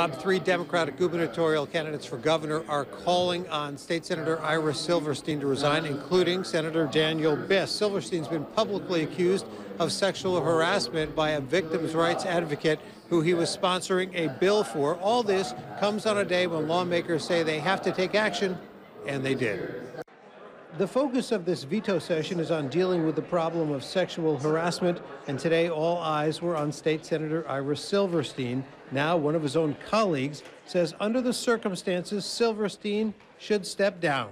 Three Democratic gubernatorial candidates for governor are calling on State Senator Ira Silverstein to resign, including Senator Daniel Biss. Silverstein's been publicly accused of sexual harassment by a victims' rights advocate who he was sponsoring a bill for. All this comes on a day when lawmakers say they have to take action, and they did. The focus of this veto session is on dealing with the problem of sexual harassment, and today all eyes were on State Senator Ira Silverstein. Now one of his own colleagues says under the circumstances, Silverstein should step down.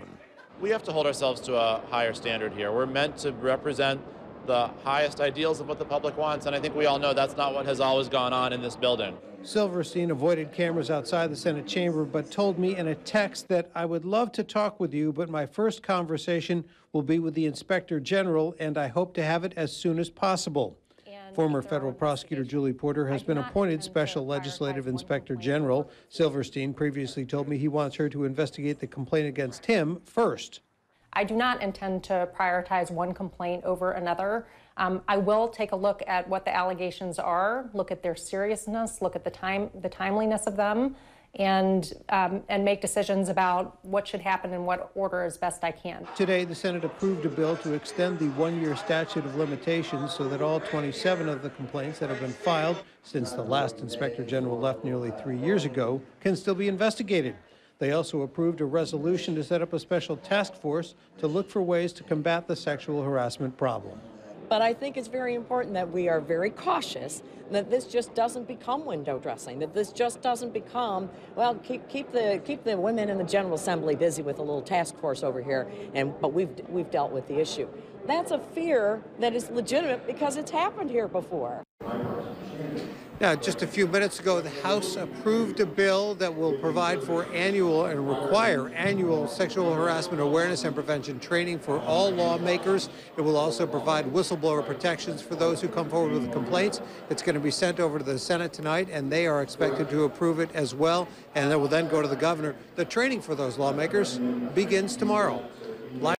We have to hold ourselves to a higher standard here. We're meant to represent the highest ideals of what the public wants, and I think we all know that's not what has always gone on in this building. Silverstein avoided cameras outside the Senate chamber, but told me in a text that I would love to talk with you, but my first conversation will be with the Inspector General, and I hope to have it as soon as possible. Former federal prosecutor Julie Porter has been appointed Special Legislative Inspector General. Silverstein previously told me he wants her to investigate the complaint against him first. I do not intend to prioritize one complaint over another. I will take a look at what the allegations are, look at their seriousness, look at the timeliness of them, and make decisions about what should happen in what order as best I can. Today, the Senate approved a bill to extend the one-year statute of limitations so that all 27 of the complaints that have been filed since the last Inspector General left nearly 3 years ago can still be investigated. They also approved a resolution to set up a special task force to look for ways to combat the sexual harassment problem. But I think it's very important that we are very cautious that this just doesn't become window dressing, that this just doesn't become, well, keep the women in the General Assembly busy with a little task force over here, but we've dealt with the issue. That's a fear that is legitimate because it's happened here before. Now, just a few minutes ago, the House approved a bill that will provide for annual and require annual sexual harassment awareness and prevention training for all lawmakers. It will also provide whistleblower protections for those who come forward with complaints. It's going to be sent over to the Senate tonight, and they are expected to approve it as well, and it will then go to the governor. The training for those lawmakers begins tomorrow.